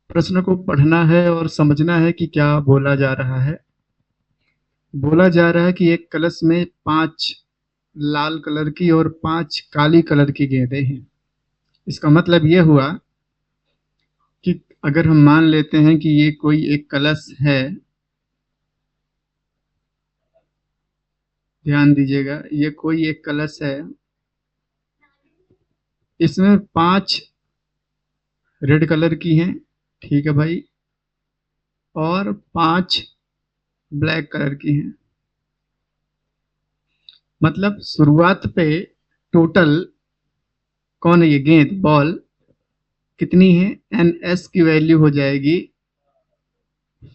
प्रश्न को पढ़ना है और समझना है कि क्या बोला जा रहा है। बोला जा रहा है कि एक कलश में 5 लाल कलर की और 5 काली कलर की गेंदें हैं। इसका मतलब ये हुआ कि अगर हम मान लेते हैं कि ये कोई एक कलश है, ध्यान दीजिएगा, ये कोई एक कलश है, इसमें 5 रेड कलर की हैं, ठीक है भाई, और 5 ब्लैक कलर की हैं। मतलब शुरुआत पे टोटल कौन है, ये गेंद बॉल कितनी है, एन एस की वैल्यू हो जाएगी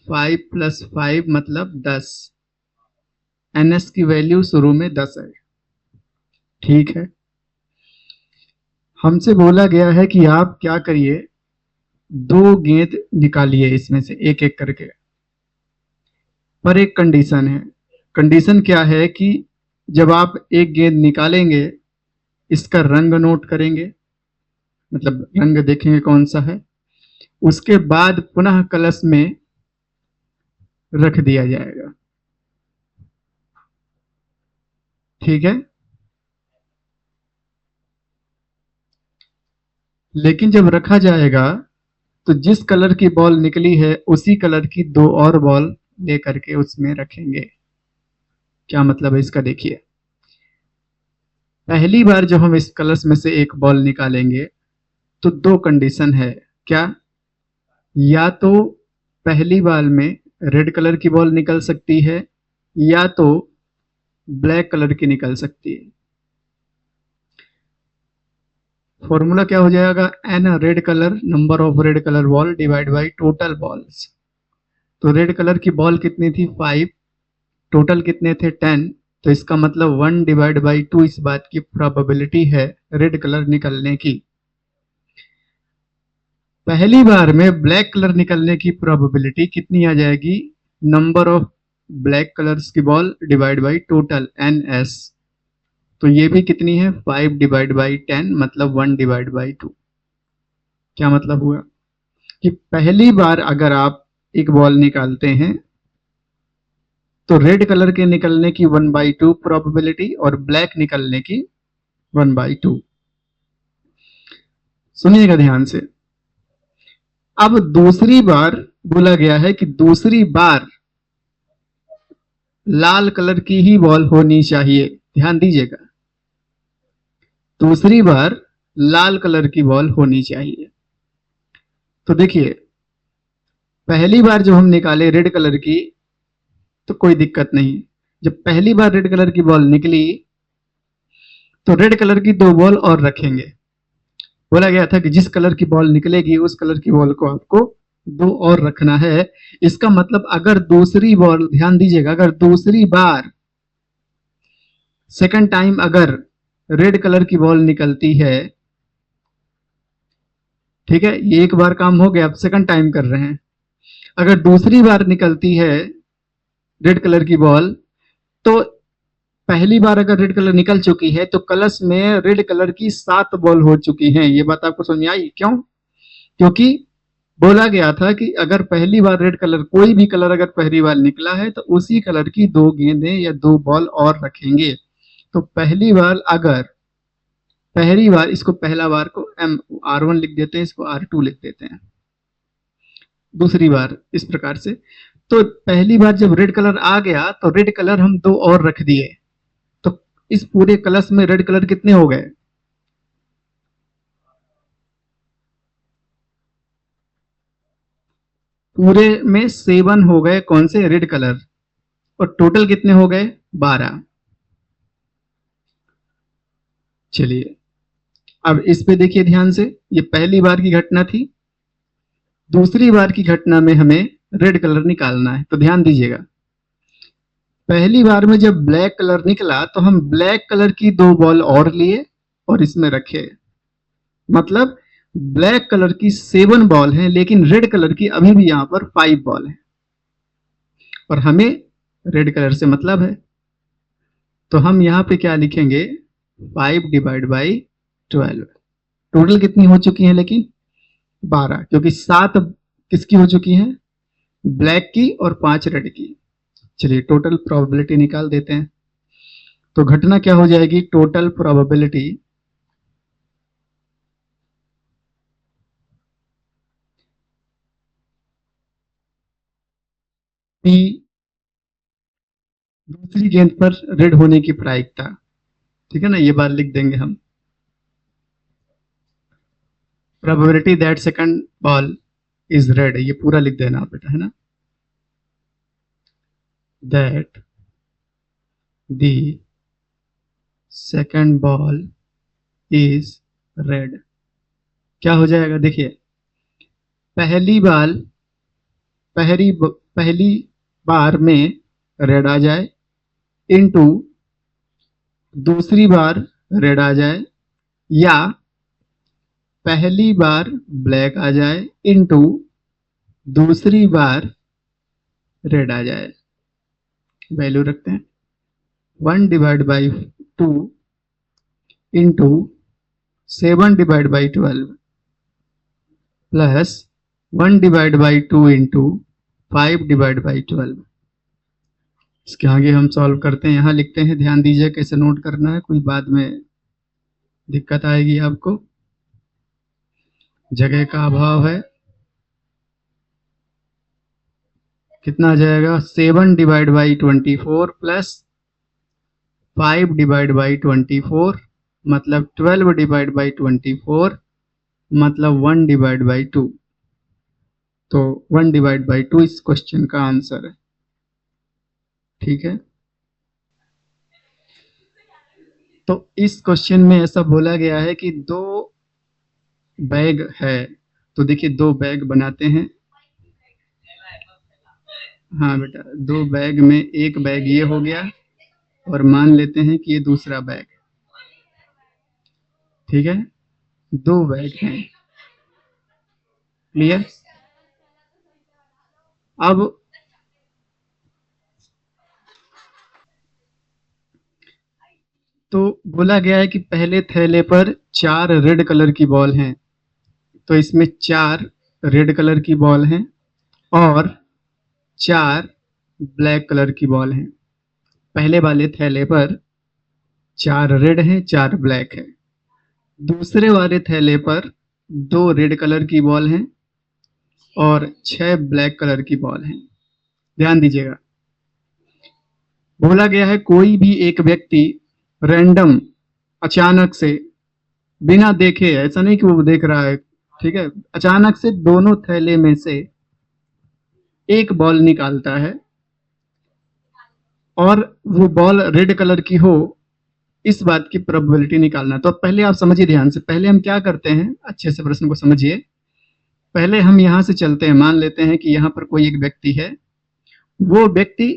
5 + 5 मतलब 10। एन एस की वैल्यू शुरू में 10 है, ठीक है। हमसे बोला गया है कि आप क्या करिए, 2 गेंद निकालिए इसमें से एक एक करके। पर एक कंडीशन है। कंडीशन क्या है कि जब आप एक गेंद निकालेंगे, इसका रंग नोट करेंगे, मतलब रंग देखेंगे कौन सा है, उसके बाद पुनः कलश में रख दिया जाएगा, ठीक है। लेकिन जब रखा जाएगा तो जिस कलर की बॉल निकली है उसी कलर की 2 और बॉल लेकर के उसमें रखेंगे। क्या मतलब है इसका, देखिए। पहली बार जब हम इस कलश में से एक बॉल निकालेंगे तो 2 कंडीशन है। क्या, या तो पहली बार में रेड कलर की बॉल निकल सकती है या तो ब्लैक कलर की निकल सकती है। फॉर्मूला क्या हो जाएगा, n red colour number of red colour ball divide by total balls. तो रेड कलर की बॉल कितनी थी, 5, टोटल कितने थे, 10। तो इसका मतलब 1/2 इस बात की प्रोबेबिलिटी है रेड कलर निकलने की। पहली बार में ब्लैक कलर निकलने की प्रोबेबिलिटी कितनी आ जाएगी, नंबर ऑफ ब्लैक कलर्स की ball divide by total n s. तो ये भी कितनी है, 5/10 मतलब 1/2। क्या मतलब हुआ कि पहली बार अगर आप एक बॉल निकालते हैं तो रेड कलर के निकलने की 1/2 प्रोबेबिलिटी और ब्लैक निकलने की 1/2। सुनिएगा ध्यान से। अब दूसरी बार बोला गया है कि दूसरी बार लाल कलर की ही बॉल होनी चाहिए, ध्यान दीजिएगा। दूसरी बार लाल कलर की बॉल होनी चाहिए। तो देखिए, पहली बार जो हम निकाले रेड कलर की तो कोई दिक्कत नहीं। जब पहली बार रेड कलर की बॉल निकली तो रेड कलर की 2 बॉल और रखेंगे। बोला गया था कि जिस कलर की बॉल निकलेगी उस कलर की बॉल को आपको 2 और रखना है। इसका मतलब अगर दूसरी बॉल, ध्यान दीजिएगा, अगर दूसरी बार सेकंड टाइम अगर रेड कलर की बॉल निकलती है, ठीक है, ये एक बार काम हो गया, अब सेकंड टाइम कर रहे हैं। अगर दूसरी बार निकलती है रेड कलर की बॉल, तो पहली बार अगर रेड कलर निकल चुकी है तो कलश में रेड कलर की 7 बॉल हो चुकी हैं। ये बात आपको समझ में आई क्यों? क्योंकि बोला गया था कि अगर पहली बार रेड कलर, कोई भी कलर अगर पहली बार निकला है तो उसी कलर की 2 गेंदें या 2 बॉल और रखेंगे। तो पहली बार अगर, पहली बार, इसको पहला बार को एम R1 लिख देते हैं, इसको R2 लिख देते हैं। दूसरी बार इस प्रकार से। तो पहली बार जब रेड कलर आ गया तो रेड कलर हम 2 और रख दिए, तो इस पूरे कलश में रेड कलर कितने हो गए, पूरे में 7 हो गए, कौन से, रेड कलर। और टोटल कितने हो गए, 12। चलिए अब इस पे देखिए ध्यान से। ये पहली बार की घटना थी। दूसरी बार की घटना में हमें रेड कलर निकालना है, तो ध्यान दीजिएगा। पहली बार में जब ब्लैक कलर निकला तो हम ब्लैक कलर की 2 बॉल और लिए और इसमें रखे। मतलब ब्लैक कलर की 7 बॉल है लेकिन रेड कलर की अभी भी यहां पर 5 बॉल है और हमें रेड कलर से मतलब है। तो हम यहां पे क्या लिखेंगे, 5/12। टोटल कितनी हो चुकी है लेकिन 12, क्योंकि 7 किसकी हो चुकी हैं? ब्लैक की और 5 रेड की। चलिए टोटल प्रोबेबिलिटी निकाल देते हैं। तो घटना क्या हो जाएगी? टोटल प्रोबेबिलिटी पी, दूसरी गेंद पर रेड होने की प्रायिकता, ठीक है ना, ये बात लिख देंगे हम। Probability that second ball is red, ये पूरा लिख देना आप बेटा, है ना। That the second ball is red. क्या हो जाएगा? देखिए, पहली बाल पहली बार में रेड आ जाए, इनटू दूसरी बार रेड आ जाए, या पहली बार ब्लैक आ जाए इनटू दूसरी बार रेड आ जाए। वैल्यू रखते हैं 1 divide by 2 into 7 divide by 12 plus 1 divide by 2 into 5 divide by 12। इसके आगे हम सॉल्व करते हैं, यहां लिखते हैं, ध्यान दीजिए कैसे नोट करना है, कोई बाद में दिक्कत आएगी आपको, जगह का अभाव है। कितना आ जाएगा? 7 divide by 24 plus 5 divide by 24 मतलब 12 डिवाइड बाई 24 मतलब 1 डिवाइड बाई 2। तो 1 डिवाइड बाई 2 इस क्वेश्चन का आंसर है, ठीक है। तो इस क्वेश्चन में ऐसा बोला गया है कि 2 बैग है, तो देखिए 2 बैग बनाते हैं। हाँ बेटा, 2 बैग में एक बैग ये हो गया, और मान लेते हैं कि ये दूसरा बैग, ठीक है। 2 बैग हैं, क्लियर। अब तो बोला गया है कि पहले थैले पर 4 रेड कलर की बॉल हैं, तो इसमें 4 रेड कलर की बॉल हैं और 4 ब्लैक कलर की बॉल हैं। पहले वाले थैले पर 4 रेड हैं, 4 ब्लैक है। दूसरे वाले थैले पर 2 रेड कलर की बॉल हैं और 6 ब्लैक कलर की बॉल हैं। ध्यान दीजिएगा, बोला गया है कोई भी एक व्यक्ति रैंडम, अचानक से, बिना देखे, ऐसा नहीं कि वो देख रहा है, ठीक है, अचानक से दोनों थैले में से एक बॉल निकालता है और वो बॉल रेड कलर की हो, इस बात की प्रोबेबिलिटी निकालना। तो पहले आप समझिए ध्यान से, पहले हम क्या करते हैं, अच्छे से प्रश्न को समझिए। पहले हम यहां से चलते हैं, मान लेते हैं कि यहां पर कोई एक व्यक्ति है। वो व्यक्ति,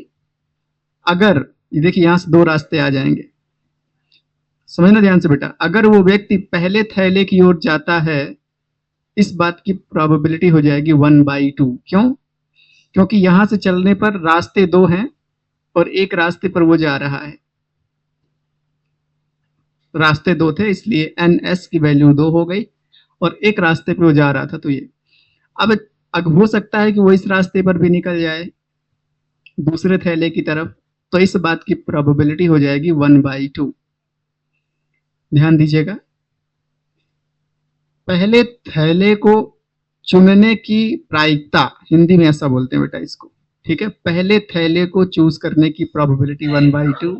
अगर ये देखिए यहां से 2 रास्ते आ जाएंगे, समझना ध्यान से बेटा। अगर वो व्यक्ति पहले थैले की ओर जाता है, इस बात की प्रोबेबिलिटी हो जाएगी 1/2। क्यों? क्योंकि यहां से चलने पर रास्ते 2 हैं और एक रास्ते पर वो जा रहा है। रास्ते 2 थे, इसलिए NS की वैल्यू 2 हो गई, और एक रास्ते पे वो जा रहा था, तो ये अब हो सकता है कि वो इस रास्ते पर भी निकल जाए दूसरे थैले की तरफ, तो इस बात की प्रोबेबिलिटी हो जाएगी 1/2। ध्यान दीजिएगा, पहले थैले को चुनने की प्रायिकता, हिंदी में ऐसा बोलते हैं बेटा इसको, ठीक है। पहले थैले को चूज करने की प्रोबेबिलिटी 1/2,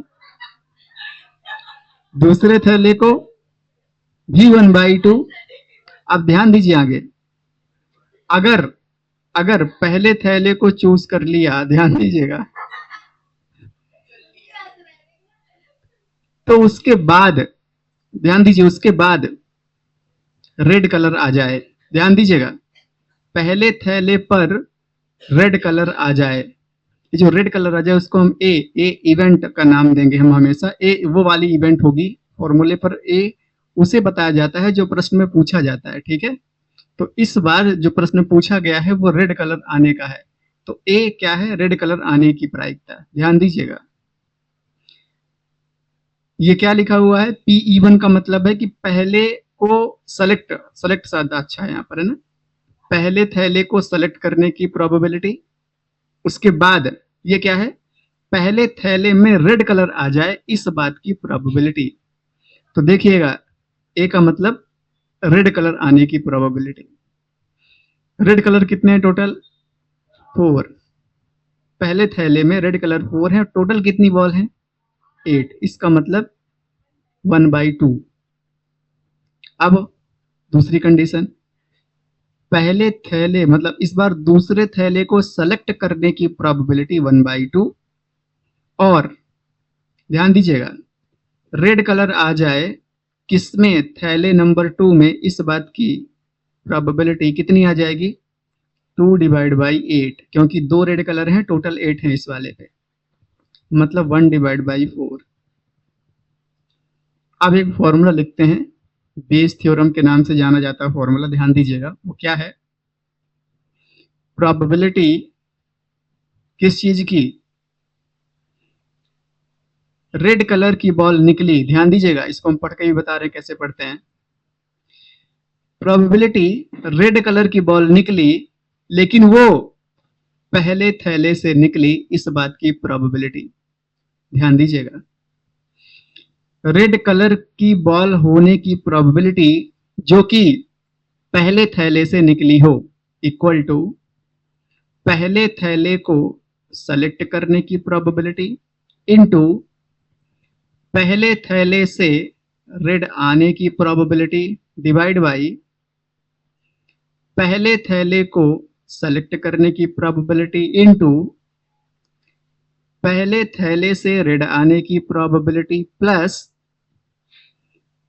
दूसरे थैले को भी 1/2। अब ध्यान दीजिए आगे, अगर अगर पहले थैले को चूज कर लिया, ध्यान दीजिएगा, तो उसके बाद, ध्यान दीजिए, उसके बाद रेड कलर आ जाए, ध्यान दीजिएगा, पहले थैले पर रेड कलर आ जाए, ये जो रेड कलर आ जाए उसको हम ए इवेंट का नाम देंगे हम हमेशा। ए वो वाली इवेंट होगी, फॉर्मूले पर ए उसे बताया जाता है जो प्रश्न में पूछा जाता है, ठीक है। तो इस बार जो प्रश्न पूछा गया है वो रेड कलर आने का है, तो ए क्या है? रेड कलर आने की प्रायिकता। ध्यान दीजिएगा, ये क्या लिखा हुआ है? P even का मतलब है कि पहले को सेलेक्ट शब्द अच्छा है यहाँ पर, है ना। पहले थैले को सेलेक्ट करने की प्रोबेबिलिटी, उसके बाद ये क्या है, पहले थैले में रेड कलर आ जाए इस बात की प्रोबेबिलिटी। तो देखिएगा, ए का मतलब रेड कलर आने की प्रोबेबिलिटी। रेड कलर कितने हैं टोटल, 4। पहले थैले में रेड कलर 4 है, टोटल कितनी बॉल है, 8। इसका मतलब 1/2। अब दूसरी कंडीशन, पहले थैले मतलब इस बार दूसरे थैले को सेलेक्ट करने की प्रोबेबिलिटी 1/2, और ध्यान दीजिएगा रेड कलर आ जाए किसमें, थैले नंबर 2 में, इस बात की प्रोबेबिलिटी कितनी आ जाएगी, 2/8, क्योंकि 2 रेड कलर हैं, टोटल 8 हैं इस वाले पे, मतलब 1/4। अब एक फॉर्मूला लिखते हैं, बेस थ्योरम के नाम से जाना जाता है फॉर्मूला, ध्यान दीजिएगा वो क्या है, प्रोबेबिलिटी किस चीज की, रेड कलर की बॉल निकली। ध्यान दीजिएगा, इसको हम पढ़ के भी बता रहे हैं कैसे पढ़ते हैं। प्रोबेबिलिटी रेड कलर की बॉल निकली, लेकिन वो पहले थैले से निकली, इस बात की प्रोबेबिलिटी। ध्यान दीजिएगा, रेड कलर की बॉल होने की प्रोबेबिलिटी जो कि पहले थैले से निकली हो, इक्वल टू पहले थैले को सेलेक्ट करने की प्रोबेबिलिटी इनटू पहले थैले से रेड आने की प्रोबेबिलिटी डिवाइड बाई पहले थैले को सेलेक्ट करने की प्रोबेबिलिटी इनटू पहले थैले से रेड आने की प्रोबेबिलिटी प्लस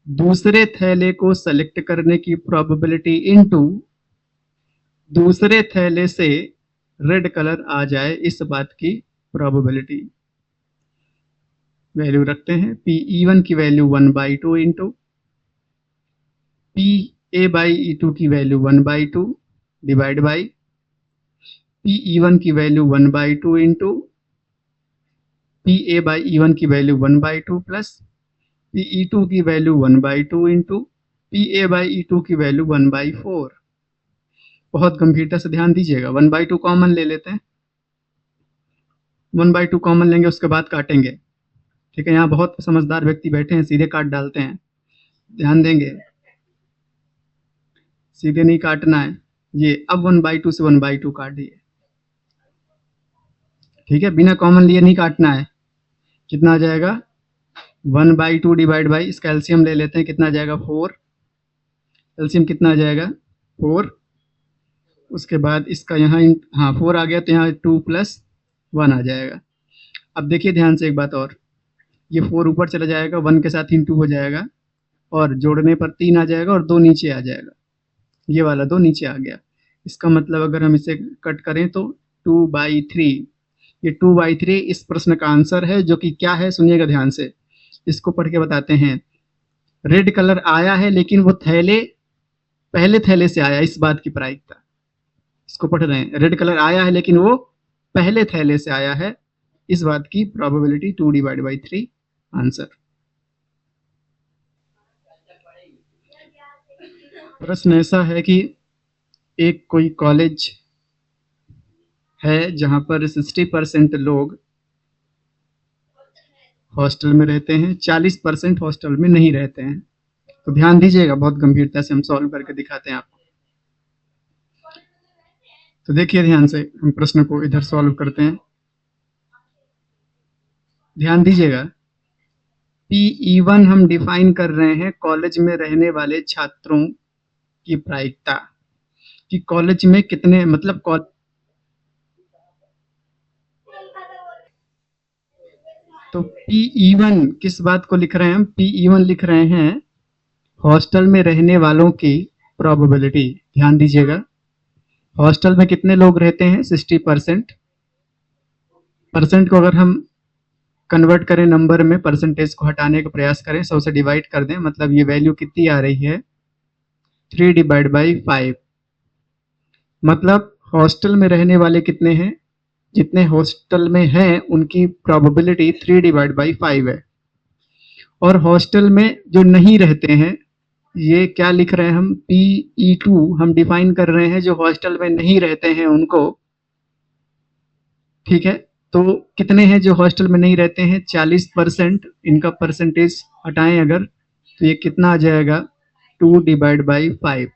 दूसरे थैले को सेलेक्ट करने की प्रोबेबिलिटी इनटू दूसरे थैले से रेड कलर आ जाए इस बात की प्रोबेबिलिटी। वैल्यू रखते हैं, Pe1 की वैल्यू 1/2 इंटू Pa/E2 की वैल्यू 1/2 डिवाइड बाई Pe1 की वैल्यू 1/2 इंटू Pa/E1 की वैल्यू 1/2 प्लस Pe2 की वैल्यू 1/2 इंटू Pa/E2 की वैल्यू 1/4। बहुत गंभीरता से ध्यान दीजिएगा, 1/2 कॉमन ले लेते हैं, 1/2 कॉमन लेंगे, उसके बाद काटेंगे। ठीक है, यहाँ बहुत समझदार व्यक्ति बैठे हैं, सीधे काट डालते हैं, ध्यान देंगे, सीधे नहीं काटना है। ये अब 1/2 से 1/2 काट दिए, ठीक है, बिना कॉमन लिए नहीं काटना है। कितना आ जाएगा, 1/2 डिवाइड बाई, इसका एलसीएम ले लेते हैं, कितना आ जाएगा 4, एलसीएम कितना आ जाएगा 4, उसके बाद इसका यहाँ हाँ 4 आ गया, तो यहाँ 2 + 1 आ जाएगा। अब देखिए ध्यान से एक बात और, ये 4 ऊपर चला जाएगा, 1 के साथ इंटू हो जाएगा, और जोड़ने पर 3 आ जाएगा, और 2 नीचे आ जाएगा, ये वाला 2 नीचे आ गया। इसका मतलब अगर हम इसे कट करें तो 2/3, ये 2/3 इस प्रश्न का आंसर है, जो कि क्या है सुनिएगा ध्यान से, इसको पढ़ के बताते हैं। रेड कलर आया है, लेकिन वो थैले पहले थैले से आया, इस बात की प्रायिकता, इसको पढ़ रहे हैं, रेड कलर आया है लेकिन वो पहले थैले से आया है, इस बात की प्रोबेबिलिटी 2/3 आंसर। प्रश्न ऐसा है कि एक कोई कॉलेज है जहां पर 60% लोग हॉस्टल में रहते हैं, 40% हॉस्टल में नहीं रहते हैं। तो ध्यान दीजिएगा, बहुत गंभीरता से हम सॉल्व करके दिखाते हैं आपको। तो देखिए ध्यान से, हम प्रश्न को इधर सॉल्व करते हैं, ध्यान दीजिएगा। Pe1 हम डिफाइन कर रहे हैं कॉलेज में रहने वाले छात्रों की प्रायिकता, कि कॉलेज में कितने, मतलब तो Pe1 किस बात को लिख रहे हैं हम, Pe1 लिख रहे हैं हॉस्टल में रहने वालों की प्रोबेबिलिटी। ध्यान दीजिएगा, हॉस्टल में कितने लोग रहते हैं, 60%। परसेंट को अगर हम कन्वर्ट करें नंबर में, परसेंटेज को हटाने का प्रयास करें, 100 से डिवाइड कर दें, मतलब ये वैल्यू कितनी आ रही है, 3/5। मतलब हॉस्टल में रहने वाले कितने हैं, जितने हॉस्टल में हैं उनकी प्रोबेबिलिटी 3/5 है। और हॉस्टल में जो नहीं रहते हैं ये क्या लिख रहे हैं हम, PE2 हम डिफाइन कर रहे हैं जो हॉस्टल में नहीं रहते हैं उनको। ठीक है, तो कितने हैं जो हॉस्टल में नहीं रहते हैं, 40%। इनका परसेंटेज हटाएं अगर, तो ये कितना आ जाएगा, 2/5।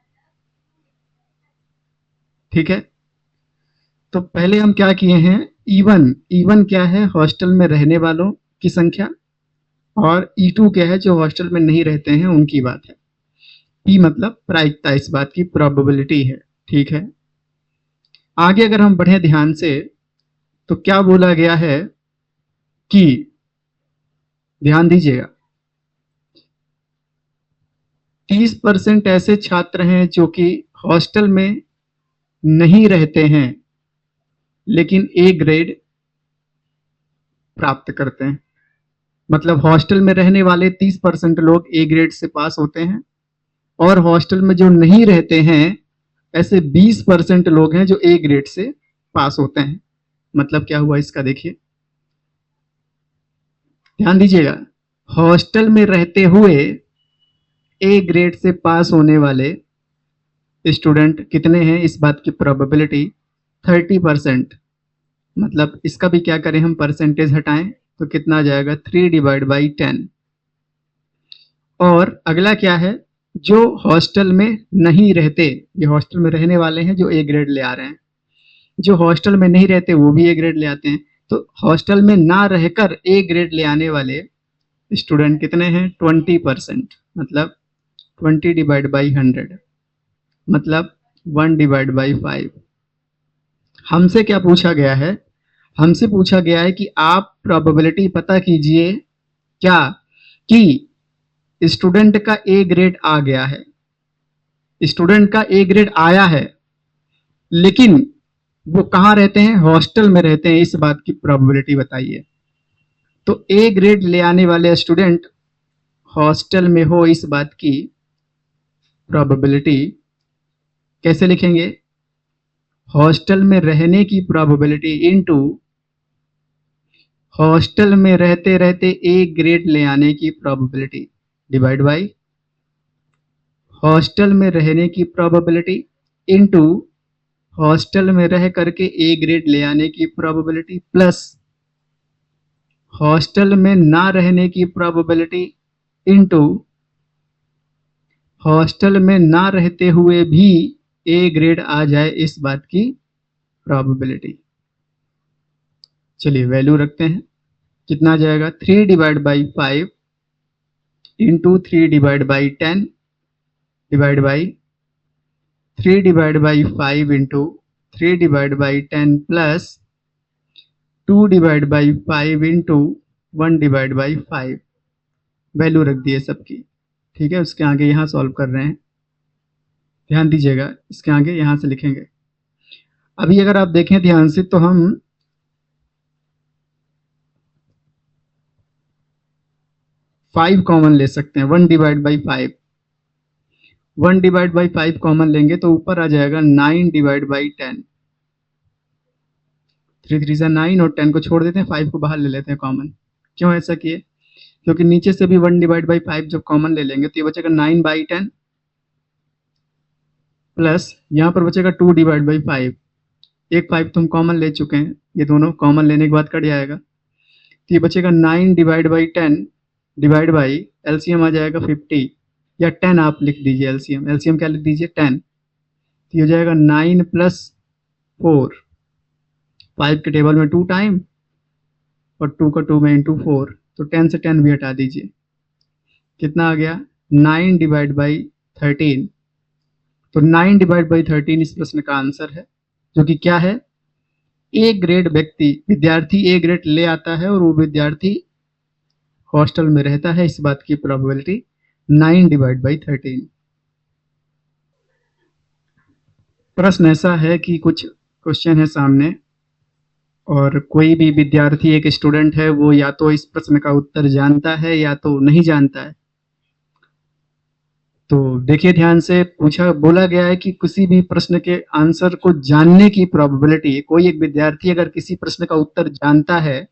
ठीक है, तो पहले हम क्या किए हैं, E1 क्या है, हॉस्टल में रहने वालों की संख्या, और E2 क्या है, जो हॉस्टल में नहीं रहते हैं उनकी बात है। P मतलब प्रायिकता, इस बात की प्रोबेबिलिटी है। ठीक है, आगे अगर हम बढ़े ध्यान से, तो क्या बोला गया है कि, ध्यान दीजिएगा, 30% ऐसे छात्र हैं जो कि हॉस्टल में नहीं रहते हैं लेकिन ए ग्रेड प्राप्त करते हैं। मतलब हॉस्टल में रहने वाले 30% लोग ए ग्रेड से पास होते हैं, और हॉस्टल में जो नहीं रहते हैं ऐसे 20% लोग हैं जो ए ग्रेड से पास होते हैं। मतलब क्या हुआ इसका, देखिए ध्यान दीजिएगा, हॉस्टल में रहते हुए ए ग्रेड से पास होने वाले स्टूडेंट कितने हैं, इस बात की प्रोबेबिलिटी 30%। मतलब इसका भी क्या करें हम, परसेंटेज हटाएं तो कितना आ जाएगा, 3/10। और अगला क्या है, जो हॉस्टल में नहीं रहते, ये हॉस्टल में रहने वाले हैं जो ए ग्रेड ले आ रहे हैं, जो हॉस्टल में नहीं रहते वो भी ए ग्रेड ले आते हैं। तो हॉस्टल में ना रहकर ए ग्रेड ले आने वाले स्टूडेंट कितने हैं, 20%। मतलब 20/100, मतलब 1/5। हमसे क्या पूछा गया है, हमसे पूछा गया है कि आप प्रोबेबिलिटी पता कीजिए क्या, कि स्टूडेंट का ए ग्रेड आ गया है, स्टूडेंट का ए ग्रेड आया है, लेकिन वो कहाँ रहते हैं, हॉस्टल में रहते हैं, इस बात की प्रोबेबिलिटी बताइए। तो ए ग्रेड ले आने वाले स्टूडेंट हॉस्टल में हो, इस बात की प्रोबेबिलिटी कैसे लिखेंगे, हॉस्टल में रहने की प्रोबेबिलिटी इनटू हॉस्टल में रहते रहते ए ग्रेड ले आने की प्रोबेबिलिटी, डिवाइड बाय हॉस्टल में रहने की प्रोबेबिलिटी इनटू हॉस्टल में रह करके ए ग्रेड ले आने की प्रोबेबिलिटी, प्लस हॉस्टल में ना रहने की प्रोबेबिलिटी इनटू हॉस्टल में ना रहते हुए भी ए ग्रेड आ जाए, इस बात की प्रोबेबिलिटी। चलिए वैल्यू रखते हैं, कितना आ जाएगा, 3/5 into 3/10 divide by 3/5 into 3/10 plus 2/5 into 1/5। Value रख दिए सबकी। ठीक है, उसके आगे यहाँ सॉल्व कर रहे हैं, ध्यान दीजिएगा, इसके आगे यहाँ से लिखेंगे। अभी अगर आप देखें ध्यान से तो हम 5 कॉमन ले सकते हैं, 1/5। 1/5 कॉमन लेंगे तो ऊपर आ जाएगा 9/10। 3 3 से 9 और 10 को छोड़ देते हैं, 5 को बाहर ले लेते हैं कॉमन। क्यों ऐसा किए, क्योंकि नीचे से भी 1/5 जब कॉमन ले लेंगे तो ये बचेगा 9/10 प्लस यहाँ पर बचेगा 2/5। एक 5 तो हम कॉमन ले चुके हैं, ये दोनों कॉमन लेने के बाद कट जाएगा, तो ये बचेगा 9/10 डिवाइड बाई एलसीएम आ जाएगा 50, या 10 आप लिख दीजिए, एलसीएम एलसीएम क्या लिख दीजिए 10, तो ये हो जाएगा 9 + 4। 5 के टेबल में 2 टाइम और 2 का 2 में इंटू 4, तो 10 से 10 भी हटा दीजिए, कितना आ गया 9/13। तो 9/13 इस प्रश्न का आंसर है, जो कि क्या है, ए ग्रेड व्यक्ति, विद्यार्थी ए ग्रेड ले आता है और वो विद्यार्थी हॉस्टल में रहता है, इस बात की प्रोबेबिलिटी 9/13। प्रश्न ऐसा है कि कुछ क्वेश्चन है सामने और कोई भी विद्यार्थी, एक स्टूडेंट है, वो या तो इस प्रश्न का उत्तर जानता है या तो नहीं जानता है। तो देखिए ध्यान से, बोला गया है कि किसी भी प्रश्न के आंसर को जानने की प्रोबेबिलिटी, कोई एक विद्यार्थी अगर किसी प्रश्न का उत्तर जानता है,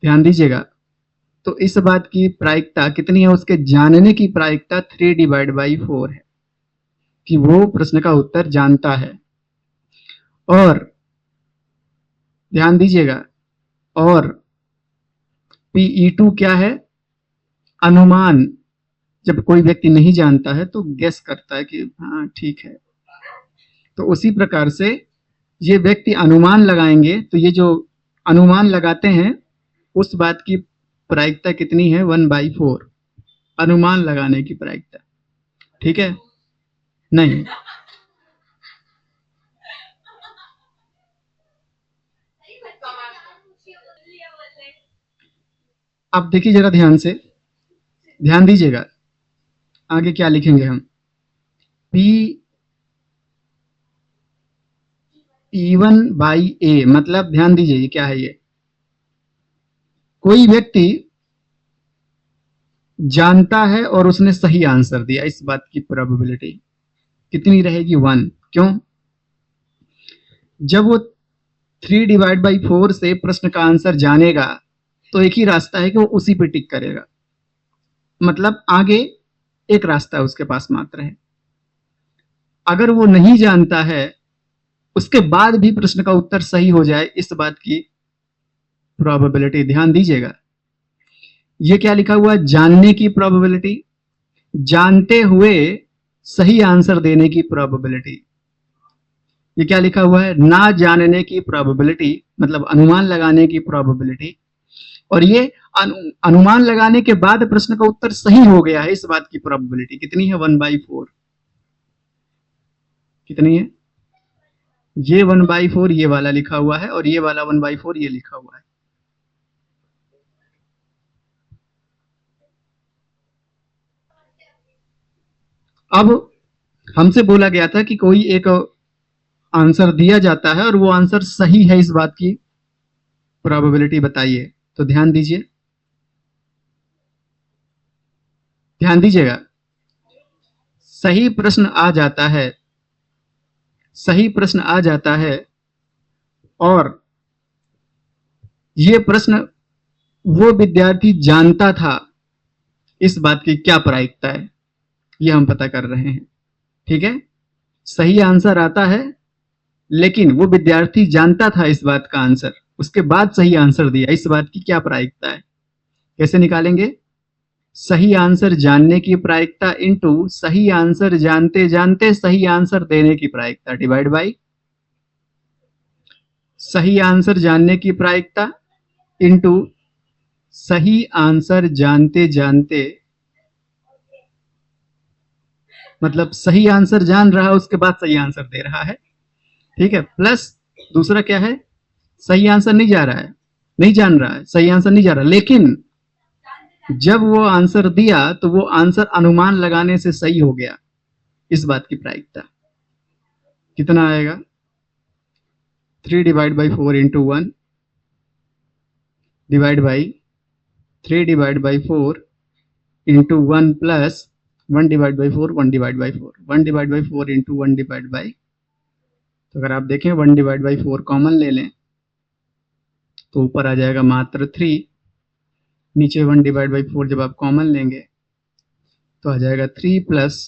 ध्यान दीजिएगा, तो इस बात की प्रायिकता कितनी है, उसके जानने की प्रायिकता 3/4 है कि वो प्रश्न का उत्तर जानता है। और ध्यान दीजिएगा, और PE2 क्या है, अनुमान। जब कोई व्यक्ति नहीं जानता है तो गेस करता है कि हाँ ठीक है, तो उसी प्रकार से ये व्यक्ति अनुमान लगाएंगे, तो ये जो अनुमान लगाते हैं उस बात की प्रायिकता कितनी है, 1/4 अनुमान लगाने की प्रायिकता। ठीक है, नहीं अब देखिए जरा ध्यान से, ध्यान दीजिएगा, आगे क्या लिखेंगे हम, P1/A, मतलब ध्यान दीजिए ये क्या है, ये कोई व्यक्ति जानता है और उसने सही आंसर दिया, इस बात की प्रोबेबिलिटी कितनी रहेगी, 1। क्यों, जब वो 3/4 से प्रश्न का आंसर जानेगा तो एक ही रास्ता है कि वो उसी पे टिक करेगा, मतलब आगे एक रास्ता उसके पास मात्र है। अगर वो नहीं जानता है उसके बाद भी प्रश्न का उत्तर सही हो जाए, इस बात की प्रोबेबिलिटी, ध्यान दीजिएगा, ये क्या लिखा हुआ है, जानने की प्रोबेबिलिटी, जानते हुए सही आंसर देने की प्रोबेबिलिटी। ये क्या लिखा हुआ है, ना जानने की प्रोबेबिलिटी, मतलब अनुमान लगाने की प्रोबेबिलिटी, और ये अनुमान लगाने के बाद प्रश्न का उत्तर सही हो गया है, इस बात की प्रोबेबिलिटी कितनी है, 1/4। कितनी है, ये 1/4 ये वाला लिखा हुआ है, और ये वाला 1/4 ये लिखा हुआ है। अब हमसे बोला गया था कि कोई एक आंसर दिया जाता है और वो आंसर सही है, इस बात की प्रोबेबिलिटी बताइए। तो ध्यान दीजिए, ध्यान दीजिएगा, सही प्रश्न आ जाता है, सही प्रश्न आ जाता है, और ये प्रश्न वो विद्यार्थी जानता था, इस बात की क्या प्रायिकता है, ये हम पता कर रहे हैं। ठीक है, सही आंसर आता है लेकिन वो विद्यार्थी जानता था इस बात का आंसर, उसके बाद सही आंसर दिया, इस बात की क्या प्रायिकता है, कैसे निकालेंगे, सही आंसर जानने की प्रायिकता इंटू सही आंसर जानते जानते सही आंसर देने की प्रायिकता डिवाइड बाई सही आंसर जानने की प्रायिकता इंटू सही आंसर जानते जानते, मतलब सही आंसर जान रहा है उसके बाद सही आंसर दे रहा है। ठीक है, प्लस दूसरा क्या है, सही आंसर नहीं जा रहा है, नहीं जान रहा है, सही आंसर नहीं जा रहा, लेकिन जब वो आंसर दिया तो वो आंसर अनुमान लगाने से सही हो गया, इस बात की प्रायिकता कितना आएगा, 3/4 into 1 divide by 3/4 into 1 plus 1/4 1/4 1/4 into 1 divide by, तो अगर आप देखें 1/4 कॉमन ले लें तो ऊपर आ जाएगा मात्र 3, नीचे 1/4 जब आप कॉमन लेंगे तो आ जाएगा 3 प्लस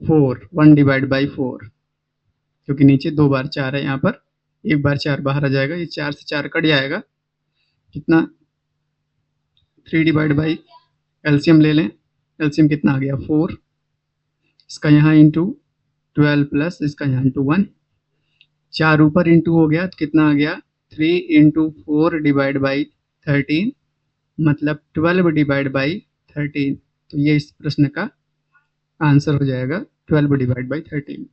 4 1/4, क्योंकि नीचे 2 बार 4 है, यहाँ पर 1 बार 4 बाहर आ जाएगा, ये 4 से 4 कट जाएगा, कितना 3/, एलसीएम ले लें, एलसीएम कितना आ गया 4, इसका यहाँ इंटू 12 प्लस इसका यहाँ इंटू 1, 4 ऊपर इंटू हो गया तो कितना आ गया 3 इंटू 4 डिवाइड बाई 13, मतलब 12 डिवाइड बाई 13, तो ये इस प्रश्न का आंसर हो जाएगा 12 डिवाइड बाई 13।